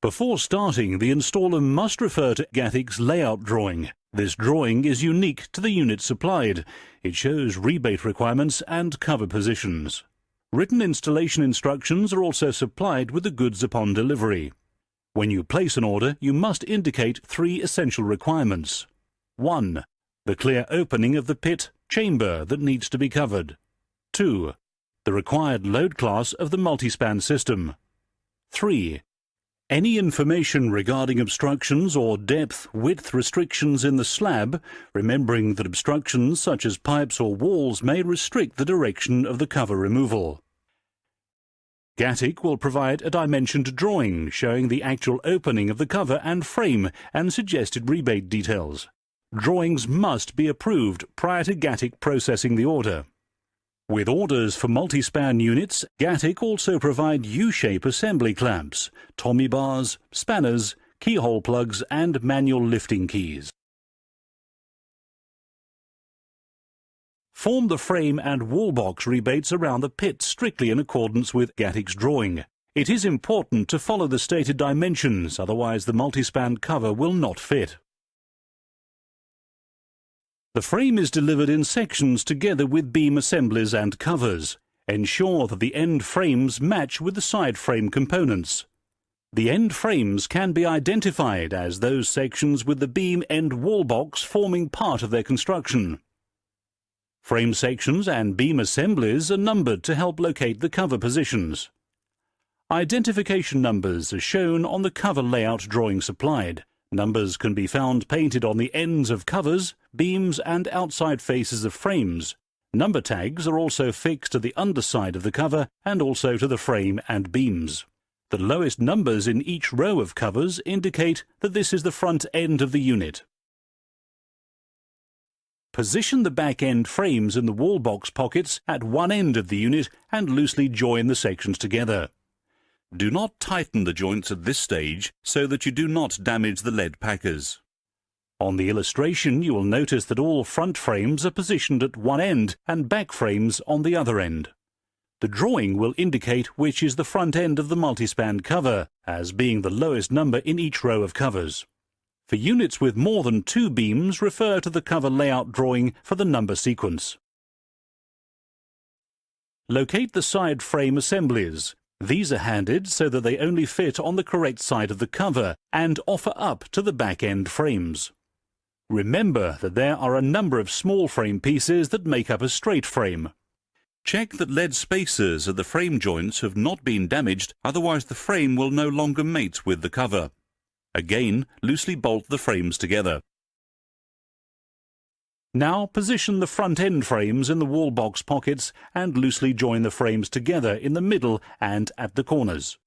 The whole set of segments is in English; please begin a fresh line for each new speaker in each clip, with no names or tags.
Before starting, the installer must refer to GATIC's layout drawing. This drawing is unique to the unit supplied. It shows rebate requirements and cover positions. Written installation instructions are also supplied with the goods upon delivery. When you place an order, you must indicate 3 essential requirements. 1. The clear opening of the pit chamber that needs to be covered. 2. The required load class of the Multispan system. 3. Any information regarding obstructions or depth-width restrictions in the slab, remembering that obstructions such as pipes or walls may restrict the direction of the cover removal. GATIC will provide a dimensioned drawing showing the actual opening of the cover and frame and suggested rebate details. Drawings must be approved prior to GATIC processing the order. With orders for Multispan units, GATIC also provide U-shape assembly clamps, Tommy bars, spanners, keyhole plugs and manual lifting keys. Form the frame and wall box rebates around the pit strictly in accordance with GATIC's drawing. It is important to follow the stated dimensions, otherwise the Multispan cover will not fit. The frame is delivered in sections together with beam assemblies and covers. Ensure that the end frames match with the side frame components. The end frames can be identified as those sections with the beam end wall box forming part of their construction. Frame sections and beam assemblies are numbered to help locate the cover positions. Identification numbers are shown on the cover layout drawing supplied. Numbers can be found painted on the ends of covers, beams and outside faces of frames. Number tags are also fixed to the underside of the cover and also to the frame and beams. The lowest numbers in each row of covers indicate that this is the front end of the unit. Position the back end frames in the wall box pockets at one end of the unit and loosely join the sections together. Do not tighten the joints at this stage so that you do not damage the lead packers. On the illustration, you will notice that all front frames are positioned at one end and back frames on the other end. The drawing will indicate which is the front end of the Multispan cover, as being the lowest number in each row of covers. For units with more than 2 beams, refer to the cover layout drawing for the number sequence. Locate the side frame assemblies. These are handed so that they only fit on the correct side of the cover and offer up to the back end frames. Remember that there are a number of small frame pieces that make up a straight frame. Check that lead spacers at the frame joints have not been damaged, otherwise the frame will no longer mate with the cover. Again, loosely bolt the frames together. Now position the front end frames in the wall box pockets and loosely join the frames together in the middle and at the corners.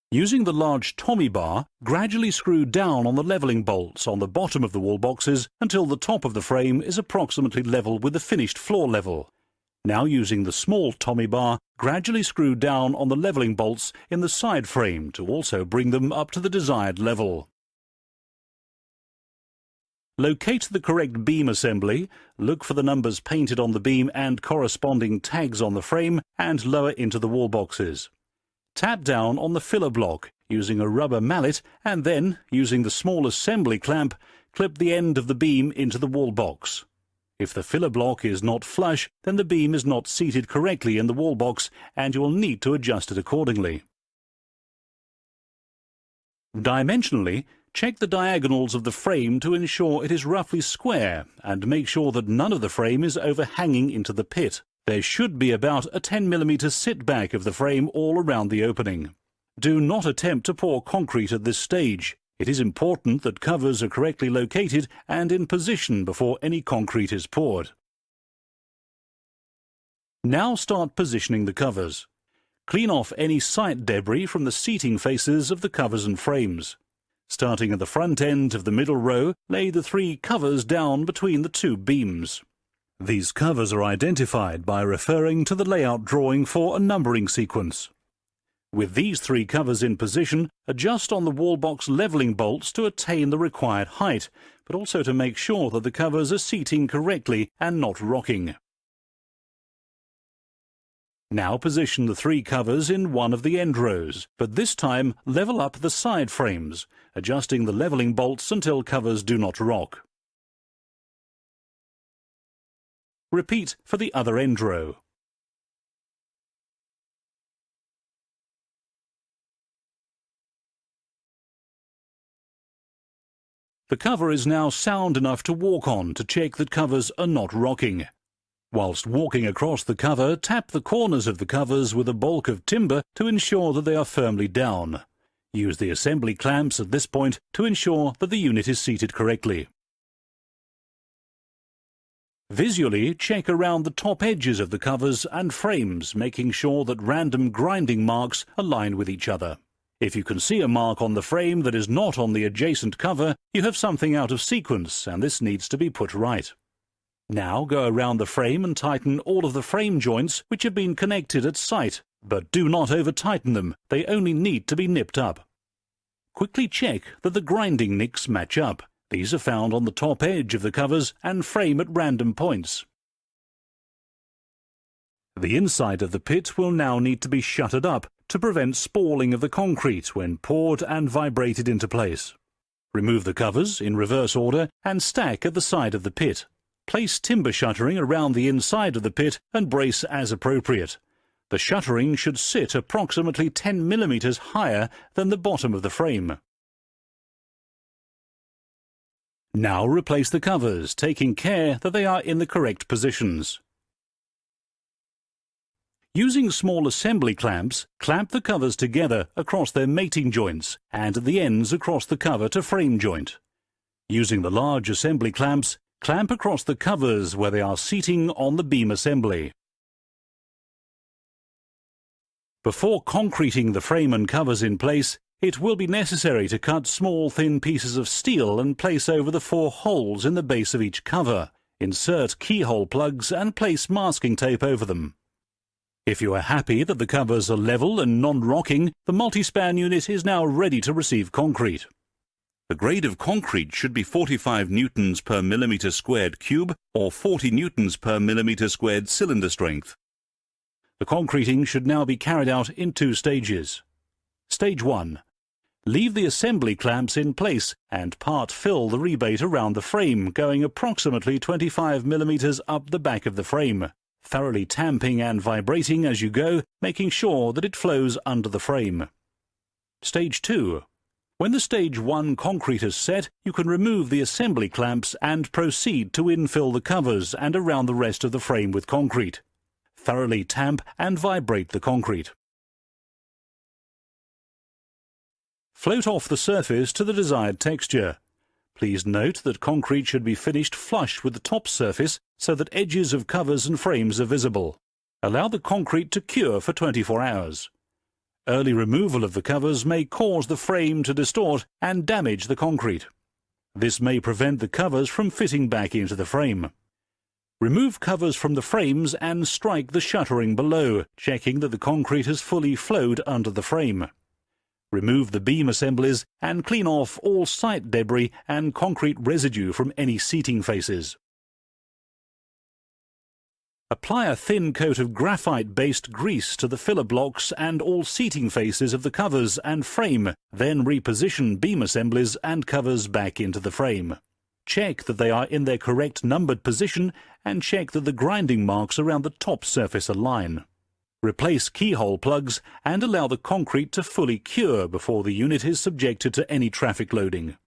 Using the large Tommy bar, gradually screw down on the leveling bolts on the bottom of the wall boxes until the top of the frame is approximately level with the finished floor level. Now using the small Tommy bar, gradually screw down on the leveling bolts in the side frame to also bring them up to the desired level. Locate the correct beam assembly, look for the numbers painted on the beam and corresponding tags on the frame, and lower into the wall boxes. Tap down on the filler block using a rubber mallet and then, using the small assembly clamp, clip the end of the beam into the wall box. If the filler block is not flush, then the beam is not seated correctly in the wall box and you will need to adjust it accordingly. Dimensionally, check the diagonals of the frame to ensure it is roughly square and make sure that none of the frame is overhanging into the pit. There should be about a 10 mm sit back of the frame all around the opening. Do not attempt to pour concrete at this stage. It is important that covers are correctly located and in position before any concrete is poured. Now start positioning the covers. Clean off any site debris from the seating faces of the covers and frames. Starting at the front end of the middle row, lay the 3 covers down between the 2 beams. These covers are identified by referring to the layout drawing for a numbering sequence. With these 3 covers in position, adjust on the wall box leveling bolts to attain the required height, but also to make sure that the covers are seating correctly and not rocking. Now position the 3 covers in one of the end rows, but this time level up the side frames, adjusting the leveling bolts until covers do not rock. Repeat for the other end row. The cover is now sound enough to walk on to check that covers are not rocking. Whilst walking across the cover, tap the corners of the covers with a baulk of timber to ensure that they are firmly down. Use the assembly clamps at this point to ensure that the unit is seated correctly. Visually, check around the top edges of the covers and frames, making sure that random grinding marks align with each other. If you can see a mark on the frame that is not on the adjacent cover, you have something out of sequence, and this needs to be put right. Now go around the frame and tighten all of the frame joints which have been connected at sight, but do not over-tighten them, they only need to be nipped up. Quickly check that the grinding nicks match up. These are found on the top edge of the covers and frame at random points. The inside of the pit will now need to be shuttered up to prevent spalling of the concrete when poured and vibrated into place. Remove the covers in reverse order and stack at the side of the pit. Place timber shuttering around the inside of the pit and brace as appropriate. The shuttering should sit approximately 10 mm higher than the bottom of the frame. Now replace the covers, taking care that they are in the correct positions. Using small assembly clamps, clamp the covers together across their mating joints and at the ends across the cover to frame joint. Using the large assembly clamps, clamp across the covers where they are seating on the beam assembly. Before concreting the frame and covers in place, it will be necessary to cut small thin pieces of steel and place over the 4 holes in the base of each cover. Insert keyhole plugs and place masking tape over them. If you are happy that the covers are level and non-rocking, the Multispan unit is now ready to receive concrete. The grade of concrete should be 45 newtons per millimetre squared cube or 40 newtons per millimetre squared cylinder strength. The concreting should now be carried out in 2 stages. Stage 1. Leave the assembly clamps in place and part fill the rebate around the frame, going approximately 25 mm up the back of the frame, thoroughly tamping and vibrating as you go, making sure that it flows under the frame. Stage 2. When the Stage 1 concrete is set, you can remove the assembly clamps and proceed to infill the covers and around the rest of the frame with concrete. Thoroughly tamp and vibrate the concrete. Float off the surface to the desired texture. Please note that concrete should be finished flush with the top surface so that edges of covers and frames are visible. Allow the concrete to cure for 24 hours. Early removal of the covers may cause the frame to distort and damage the concrete. This may prevent the covers from fitting back into the frame. Remove covers from the frames and strike the shuttering below, checking that the concrete has fully flowed under the frame. Remove the beam assemblies and clean off all site debris and concrete residue from any seating faces. Apply a thin coat of graphite-based grease to the filler blocks and all seating faces of the covers and frame, then reposition beam assemblies and covers back into the frame. Check that they are in their correct numbered position and check that the grinding marks around the top surface align. Replace keyhole plugs and allow the concrete to fully cure before the unit is subjected to any traffic loading.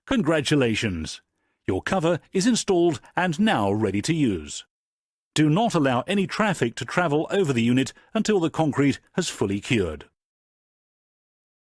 Congratulations! Your cover is installed and now ready to use. Do not allow any traffic to travel over the unit until the concrete has fully cured.